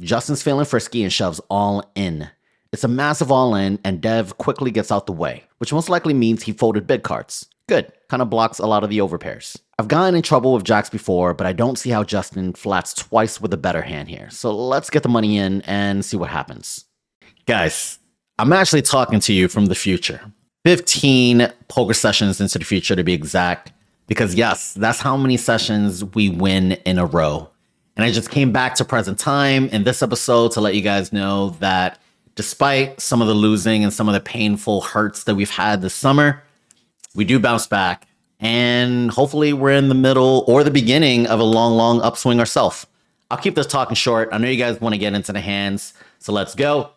Justin's feeling frisky and shoves all in. It's a massive all-in, and Dev quickly gets out the way, which most likely means he folded big cards. Good, kind of blocks a lot of the overpairs. I've gotten in trouble with jacks before, but I don't see how Justin flats twice with a better hand here. So let's get the money in and see what happens. Guys, I'm actually talking to you from the future. 15 poker sessions into the future to be exact, because yes, that's how many sessions we win in a row. And I just came back to present time in this episode to let you guys know that despite some of the losing and some of the painful hurts that we've had this summer, we do bounce back. And hopefully we're in the middle or the beginning of a long upswing ourselves. I'll keep this talking short. I know you guys want to get into the hands, so let's go.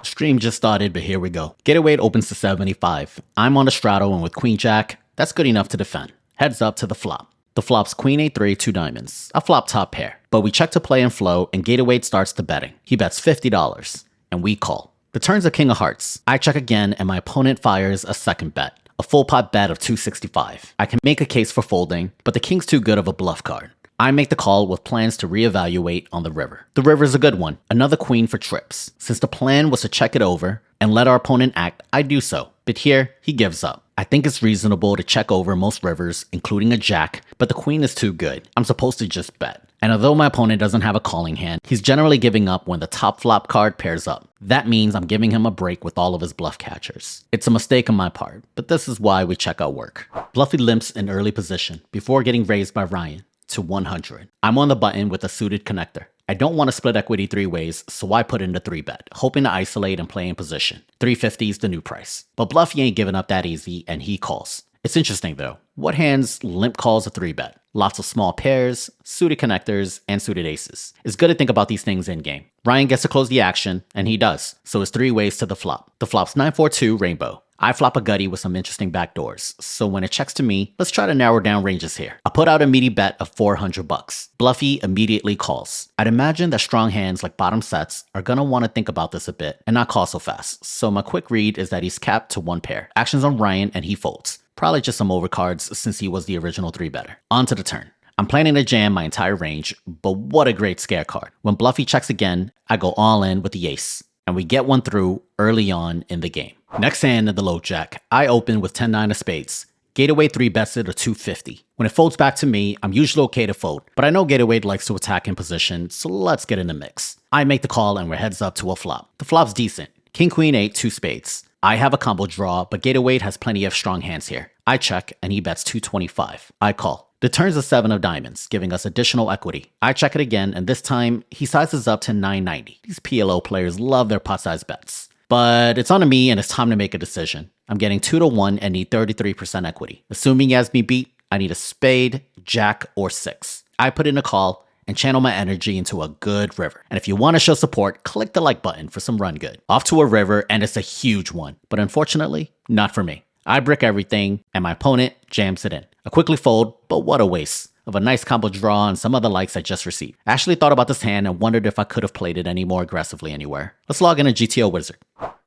Stream just started, but here we go. Gateway opens to 75. I'm on the straddle, and with Queen Jack, that's good enough to defend. Heads up to the flop. The flop's Queen A3, 2 diamonds. A flop top pair. But we check to play and flow, and Gateway starts the betting. He bets $50, and we call. The turn's a king of hearts. I check again, and my opponent fires a second bet. A full pot bet of 265. I can make a case for folding, but the king's too good of a bluff card. I make the call with plans to reevaluate on the river. The river's a good one, another queen for trips. Since the plan was to check it over and let our opponent act, I do so. But here, he gives up. I think it's reasonable to check over most rivers, including a jack, but the queen is too good. I'm supposed to just bet. And although my opponent doesn't have a calling hand, he's generally giving up when the top flop card pairs up. That means I'm giving him a break with all of his bluff catchers. It's a mistake on my part, but this is why we check our work. Bluffy limps in early position before getting raised by Ryan to 100. I'm on the button with a suited connector. I don't want to split equity 3 ways, so I put in the 3-bet, hoping to isolate and play in position. 350 is the new price. But Bluffy ain't giving up that easy, and he calls. It's interesting though. What hands limp calls a 3-bet? Lots of small pairs, suited connectors, and suited aces. It's good to think about these things in game. Ryan gets to close the action, and he does, so it's 3 ways to the flop. The flop's 942 rainbow. I flop a gutty with some interesting backdoors, so when it checks to me, let's try to narrow down ranges here. I put out a meaty bet of $400. Bluffy immediately calls. I'd imagine that strong hands like bottom sets are gonna want to think about this a bit and not call so fast, so my quick read is that he's capped to 1 pair. Actions on Ryan and he folds. Probably just some overcards since he was the original 3-better. On to the turn. I'm planning to jam my entire range, but what a great scare card. When Bluffy checks again, I go all in with the ace, and we get one through early on in the game. Next hand in the low jack, I open with 10-9 of spades. Gateway 3-bets it to 250. When it folds back to me, I'm usually okay to fold, but I know Gateway likes to attack in position, so let's get in the mix. I make the call and we're heads up to a flop. The flop's decent. King Queen 8, 2 spades. I have a combo draw, but Gateway has plenty of strong hands here. I check and he bets 225. I call. The turn's a 7 of diamonds, giving us additional equity. I check it again, and this time he sizes up to 990. These PLO players love their pot-size bets. But it's on to me and it's time to make a decision. I'm getting 2-1 and need 33% equity. Assuming he has me beat, I need a spade, jack, or 6. I put in a call and channel my energy into a good river. And if you want to show support, click the like button for some run good. Off to a river, and it's a huge one. But unfortunately, not for me. I brick everything and my opponent jams it in. I quickly fold, but what a waste of a nice combo draw and some other likes I just received. I actually thought about this hand and wondered if I could have played it any more aggressively anywhere. Let's log in a GTO Wizard.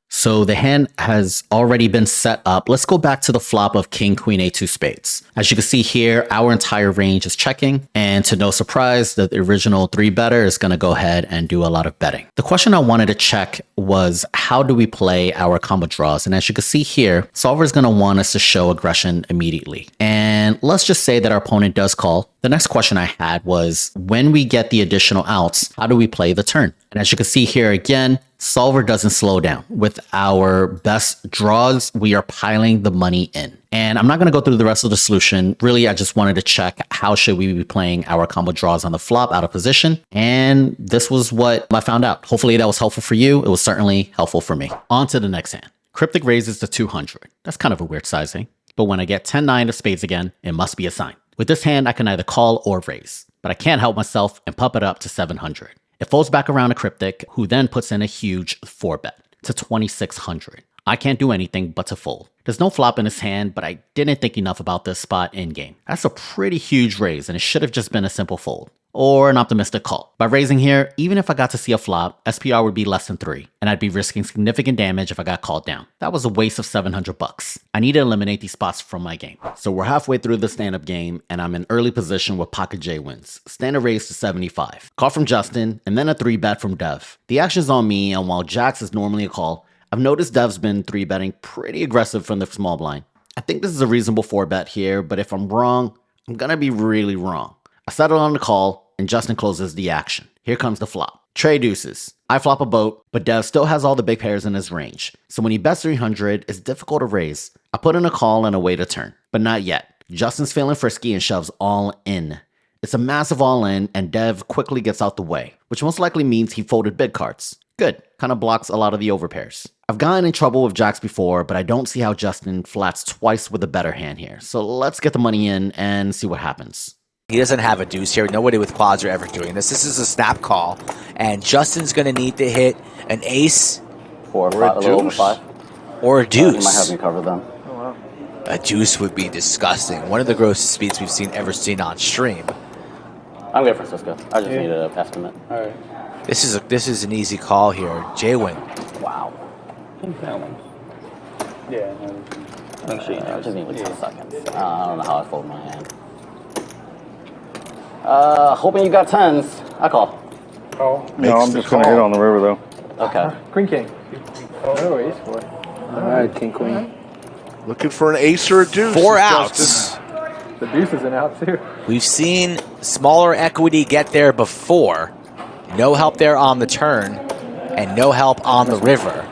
So the hand has already been set up. Let's go back to the flop of King Queen A2 spades. As you can see here, our entire range is checking, and to no surprise, the original 3-better is going to go ahead and do a lot of betting. The question I wanted to check was, how do we play our combo draws? And as you can see here, solver is going to want us to show aggression immediately. And let's just say that our opponent does call. The next question I had was, when we get the additional outs, how do we play the turn? And as you can see here again, solver doesn't slow down. With our best draws, we are piling the money in. And I'm not going to go through the rest of the solution. Really, I just wanted to check how should we be playing our combo draws on the flop out of position. And this was what I found out. Hopefully that was helpful for you. It was certainly helpful for me. On to the next hand. Cryptic raises to 200. That's kind of a weird sizing. But when I get 10-9 of spades again, it must be a sign. With this hand, I can either call or raise, but I can't help myself and pump it up to 700. It folds back around a cryptic, who then puts in a huge 4-bet to 2600. I can't do anything but to fold. There's no flop in his hand, but I didn't think enough about this spot in-game. That's a pretty huge raise, and it should have just been a simple fold. Or an optimistic call. By raising here, even if I got to see a flop, SPR would be less than 3, and I'd be risking significant damage if I got called down. That was a waste of 700 bucks. I need to eliminate these spots from my game. So we're halfway through the stand-up game, and I'm in early position with pocket JWins. Standard raise to 75. Call from Justin, and then a 3-bet from Dev. The action's on me, and while Jacks is normally a call, I've noticed Dev's been 3-betting pretty aggressive from the small blind. I think this is a reasonable 4-bet here, but if I'm wrong, I'm gonna be really wrong. I settle on the call, and Justin closes the action. Here comes the flop. Trey deuces. I flop a boat, but Dev still has all the big pairs in his range. So when he bets 300, it's difficult to raise. I put in a call and a way to turn, but not yet. Justin's feeling frisky and shoves all in. It's a massive all in, and Dev quickly gets out the way, which most likely means he folded big cards. Good, kind of blocks a lot of the overpairs. I've gotten in trouble with jacks before, but I don't see how Justin flats twice with a better hand here. So let's get the money in and see what happens. He doesn't have a deuce here. Nobody with quads are ever doing this. This is a snap call, and Justin's going to need to hit an ace or a deuce. Or a deuce. He might have me cover them. Oh, wow. A deuce would be disgusting. One of the grossest speeds we've ever seen on stream. I'm good for Cisco. I just needed an estimate. All right. This is an easy call here. JWin. Wow. Yeah. Actually, I just need 10 seconds. I don't know how I fold my hand. Hoping you got 10s. I call. Oh. No, I'm just going to hit on the river, though. Okay. Queen king. Oh, ace four. All right, king queen. Looking for an ace or a deuce. 4 outs. The deuce is an out too. We've seen smaller equity get there before. No help there on the turn, and no help on the river.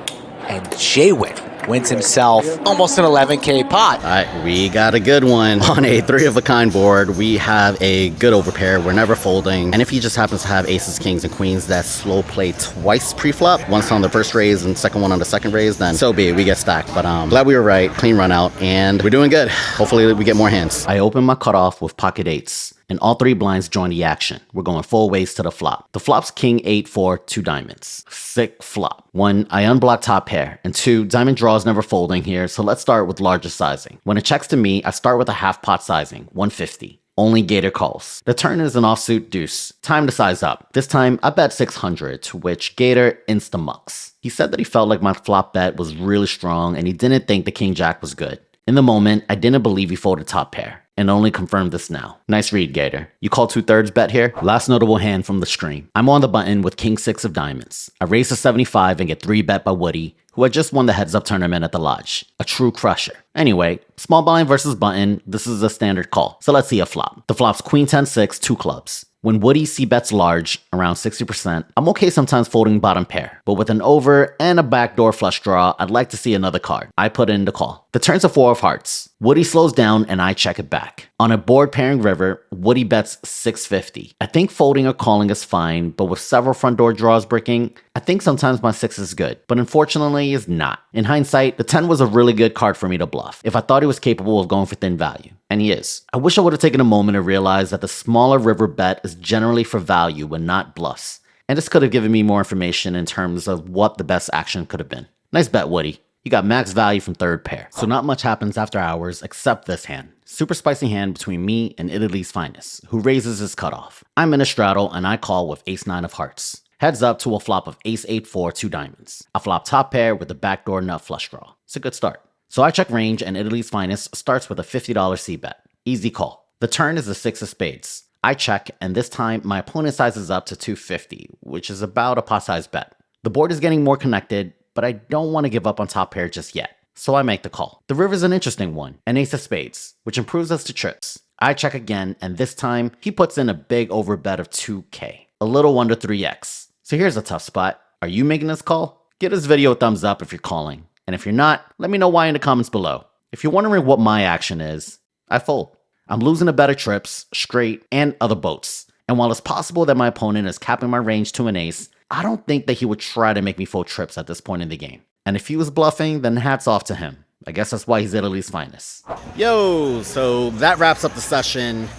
And JWin wins himself almost an 11K pot. All right, we got a good one. On a 3-of-a-kind board, we have a good overpair. We're never folding. And if he just happens to have aces, kings, and queens that slow play twice pre-flop, once on the first raise and second one on the second raise, then so be it. We get stacked. But glad we were right. Clean run out, and we're doing good. Hopefully we get more hands. I open my cutoff with pocket 8s. And all 3 blinds join the action. We're going full ways to the flop. The flop's king 8-4, 2 diamonds. Sick flop. 1, I unblock top pair. And 2, diamond draws never folding here, so let's start with larger sizing. When it checks to me, I start with a half pot sizing, 150. Only Gator calls. The turn is an offsuit deuce. Time to size up. This time, I bet 600, to which Gator insta-mucks. He said that he felt like my flop bet was really strong, and he didn't think the king-jack was good. In the moment, I didn't believe he folded top pair. And only confirmed this now. Nice read, Gator. You call 2/3 bet here? Last notable hand from the stream. I'm on the button with king 6 of diamonds. I raise to 75 and get 3-bet by Woody, who had just won the heads up tournament at the lodge. A true crusher. Anyway, small blind versus button, this is a standard call. So let's see a flop. The flop's queen 10-6, 2 clubs. When Woody c-bets large, around 60%, I'm okay sometimes folding bottom pair, but with an over and a backdoor flush draw, I'd like to see another card. I put in the call. The turn's a 4 of hearts. Woody slows down and I check it back. On a board pairing river, Woody bets 650. I think folding or calling is fine, but with several front door draws breaking, I think sometimes my 6 is good, but unfortunately is not. In hindsight, the 10 was a really good card for me to bluff, if I thought he was capable of going for thin value. And he is. I wish I would have taken a moment to realize that the smaller river bet is generally for value and not bluffs. And this could have given me more information in terms of what the best action could have been. Nice bet, Woody. You got max value from 3rd pair. So not much happens after hours except this hand. Super spicy hand between me and Italy's finest, who raises his cutoff. I'm in a straddle and I call with ace 9 of hearts. Heads up to a flop of ace 8-4, 2 diamonds. I flop top pair with a backdoor nut flush draw. It's a good start. So I check range and Italy's finest starts with a $50 c-bet. Easy call. The turn is the 6 of spades. I check, and this time my opponent sizes up to 250, which is about a pot-sized bet. The board is getting more connected, but I don't want to give up on top pair just yet. So I make the call. The river's an interesting one, an ace of spades, which improves us to trips. I check again, and this time he puts in a big overbet of 2K, a little under 3x. So here's a tough spot. Are you making this call? Give this video a thumbs up if you're calling. And if you're not, let me know why in the comments below. If you're wondering what my action is, I fold. I'm losing to better trips, straight, and other boats. And while it's possible that my opponent is capping my range to an ace, I don't think that he would try to make me fold trips at this point in the game. And if he was bluffing, then hats off to him. I guess that's why he's Italy's finest. Yo, so that wraps up the session.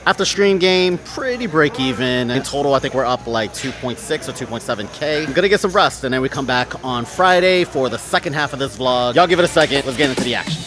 After stream game, pretty break even. In total, I think we're up like 2.6 or 2.7K. I'm gonna get some rest, and then we come back on Friday for the second half of this vlog. Y'all give it a second. Let's get into the action.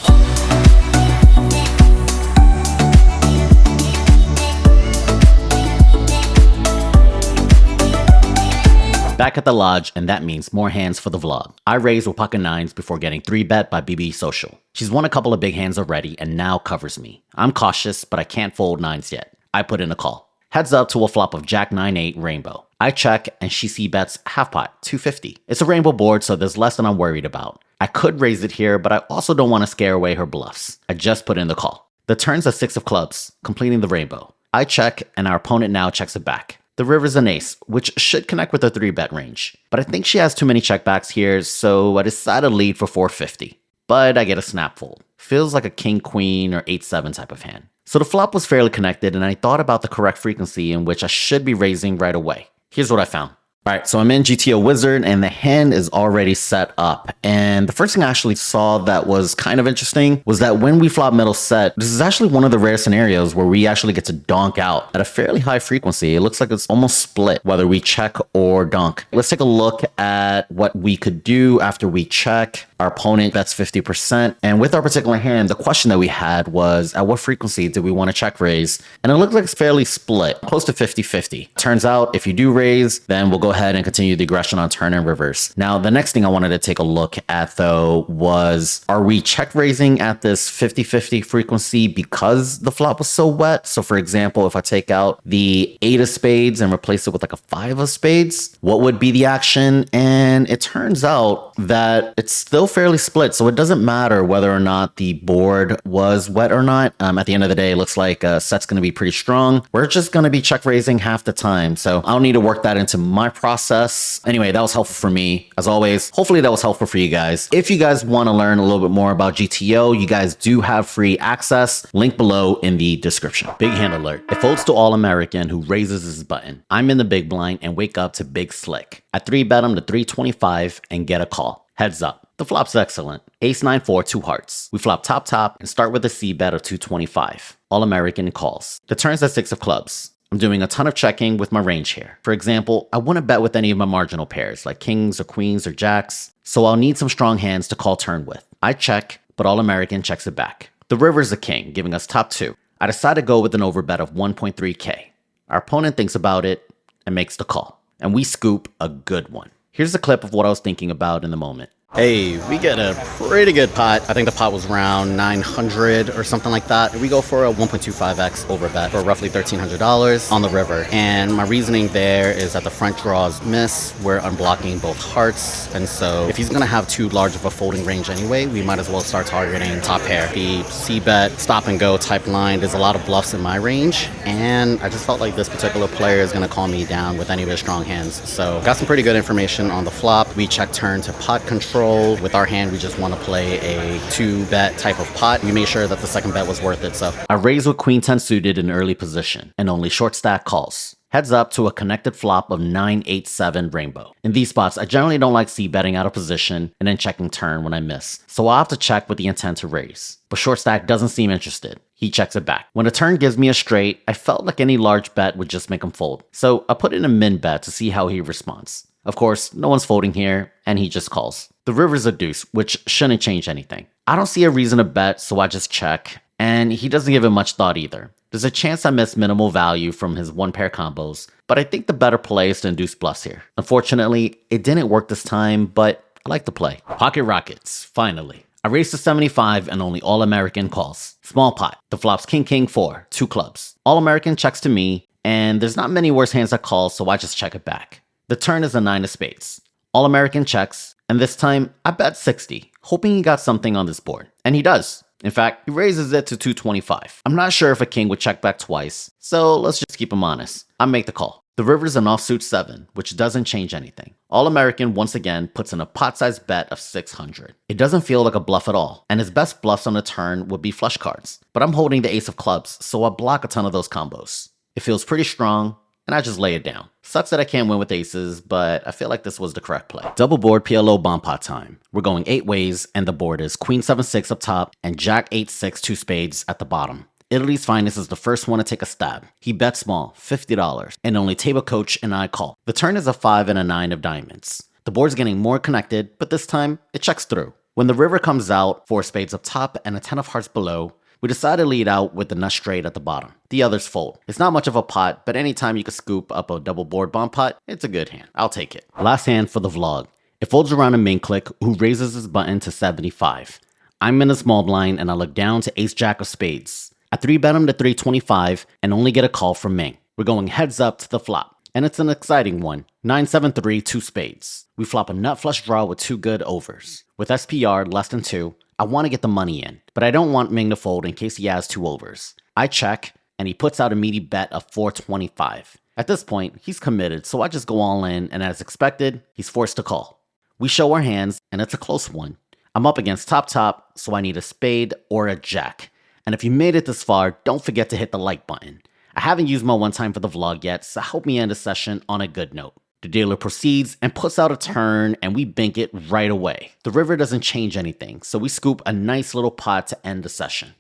Back at the lodge, and that means more hands for the vlog. I raised with pocket nines before getting 3-bet by BB Social. She's won a couple of big hands already and now covers me. I'm cautious, but I can't fold nines yet. I put in a call. Heads up to a flop of Jack 9-8 rainbow. I check and she c-bets half pot, 250. It's a rainbow board, so there's less than I'm worried about. I could raise it here, but I also don't want to scare away her bluffs. I just put in the call. The turn's a 6 of clubs, completing the rainbow. I check and our opponent now checks it back. The river's an ace, which should connect with a 3-bet range. But I think she has too many checkbacks here, so I decide to lead for 450. But I get a snap fold. Feels like a king-queen or 8-7 type of hand. So the flop was fairly connected, and I thought about the correct frequency in which I should be raising right away. Here's what I found. Alright, so I'm in GTO Wizard and the hand is already set up. And the first thing I actually saw that was kind of interesting was that when we flop middle set, this is actually one of the rare scenarios where we actually get to donk out at a fairly high frequency. It looks like it's almost split, whether we check or donk. Let's take a look at what we could do after we check. Our opponent bets 50%. And with our particular hand, the question that we had was, at what frequency did we want to check raise? And it looks like it's fairly split, close to 50-50. Turns out, if you do raise, then we'll go ahead and continue the aggression on turn and reverse. Now, the next thing I wanted to take a look at, though, was, are we check raising at this 50-50 frequency because the flop was so wet? So, for example, if I take out the 8 of spades and replace it with like a 5 of spades, what would be the action? And it turns out that it's still fairly split, so it doesn't matter whether or not the board was wet or not. At the end of the day, it looks like set's going to be pretty strong. We're just going to be check raising half the time, so I'll need to work that into my process. Anyway, that was helpful for me, as always. Hopefully that was helpful for you guys. If you guys want to learn a little bit more about GTO, you guys do have free access. Link below in the description. Big hand alert. It folds to All-American, who raises his button. I'm in the big blind and wake up to Big Slick. I 3-bet him to 325 and get a call. Heads up. The flop's excellent. Ace 9-4, 2 hearts. We flop top and start with a c-bet of 225. All-American calls. The turn's at 6 of clubs. I'm doing a ton of checking with my range here. For example, I wouldn't bet with any of my marginal pairs, like kings or queens or jacks, so I'll need some strong hands to call turn with. I check, but All-American checks it back. The river's a king, giving us top 2. I decide to go with an overbet of 1.3k. Our opponent thinks about it and makes the call. And we scoop a good one. Here's a clip of what I was thinking about in the moment. Hey, we get a pretty good pot. I think the pot was around 900 or something like that. We go for a 1.25x overbet for roughly $1,300 on the river. And my reasoning there is that the front draws miss. We're unblocking both hearts. And so if he's going to have too large of a folding range anyway, we might as well start targeting top pair. The c-bet, stop and go type line. There's a lot of bluffs in my range. And I just felt like this particular player is going to calm me down with any of his strong hands. So got some pretty good information on the flop. We check turn to pot control. With our hand, we just want to play a 2-bet type of pot. We made sure that the second bet was worth it, so. I raise with queen 10 suited in early position, and only short stack calls. Heads up to a connected flop of 9-8-7 rainbow. In these spots, I generally don't like c-betting out of position and then checking turn when I miss, so I'll have to check with the intent to raise. But short stack doesn't seem interested. He checks it back. When a turn gives me a straight, I felt like any large bet would just make him fold, so I put in a min bet to see how he responds. Of course, no one's folding here, and he just calls. The river's a deuce, which shouldn't change anything. I don't see a reason to bet, so I just check, and he doesn't give it much thought either. There's a chance I miss minimal value from his 1-pair combos, but I think the better play is to induce bluffs here. Unfortunately, it didn't work this time, but I like the play. Pocket rockets, finally. I raised to 75 and only All-American calls. Small pot. The flop's king 4, 2 clubs. All-American checks to me, and there's not many worse hands that call, so I just check it back. The turn is a 9 of spades. All-American checks, and this time I bet 60, hoping he got something on this board. And he does. In fact, he raises it to 225. I'm not sure if a king would check back twice, so let's just keep him honest. I make the call. The river's an offsuit 7, which doesn't change anything. All-American once again puts in a pot-sized bet of 600. It doesn't feel like a bluff at all, and his best bluffs on the turn would be flush cards. But I'm holding the ace of clubs, so I block a ton of those combos. It feels pretty strong, and I just lay it down. Sucks that I can't win with aces, but I feel like this was the correct play. Double board PLO Bombpot time. We're going 8 ways, and the board is Queen 7-6 up top and Jack 8-6 2 spades at the bottom. Italy's Finest is the first one to take a stab. He bets small, $50, and only table coach and I call. The turn is a 5 and a 9 of diamonds. The board's getting more connected, but this time, it checks through. When the river comes out, 4 spades up top and a 10 of hearts below, we decide to lead out with the nut straight at the bottom. The others fold. It's not much of a pot, but anytime you can scoop up a double board Bombpot, it's a good hand. I'll take it. Last hand for the vlog. It folds around a main click who raises his button to 75. I'm in a small blind and I look down to ace jack of spades. I 3-bet him to 325 and only get a call from Ming. We're going heads up to the flop. And it's an exciting one. 9-7-3, 2 spades. We flop a nut flush draw with 2 good overs. With SPR less than 2, I want to get the money in, but I don't want Ming to fold in case he has 2 overs. I check, and he puts out a meaty bet of 425. At this point, he's committed, so I just go all in, and as expected, he's forced to call. We show our hands, and it's a close one. I'm up against top, so I need a spade or a jack. And if you made it this far, don't forget to hit the like button. I haven't used my one time for the vlog yet, so help me end the session on a good note. The dealer proceeds and puts out a turn and we bank it right away. The river doesn't change anything, so we scoop a nice little pot to end the session.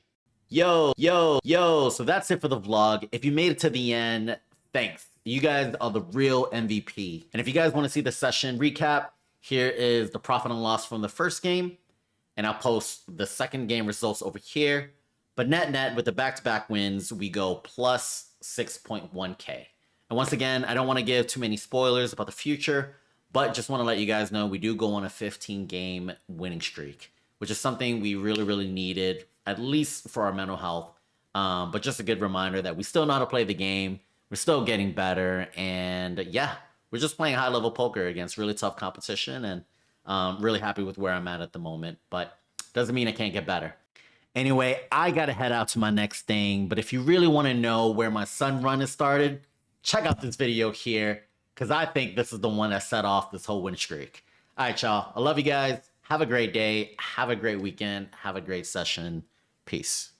Yo, so that's it for the vlog. If you made it to the end, thanks. You guys are the real MVP. And if you guys want to see the session recap, here is the profit and loss from the first game. And I'll post the second game results over here. But net with the back-to-back wins, we go plus 6.1K. And once again, I don't want to give too many spoilers about the future, but just want to let you guys know we do go on a 15-game winning streak, which is something we really needed, at least for our mental health. But just a good reminder that we still know how to play the game. We're still getting better. And yeah, we're just playing high-level poker against really tough competition. And really happy with where I'm at the moment. But doesn't mean I can't get better. Anyway, I got to head out to my next thing. But if you really want to know where my sun run has started, check out this video here, because I think this is the one that set off this whole win streak. All right, y'all. I love you guys. Have a great day. Have a great weekend. Have a great session. Peace.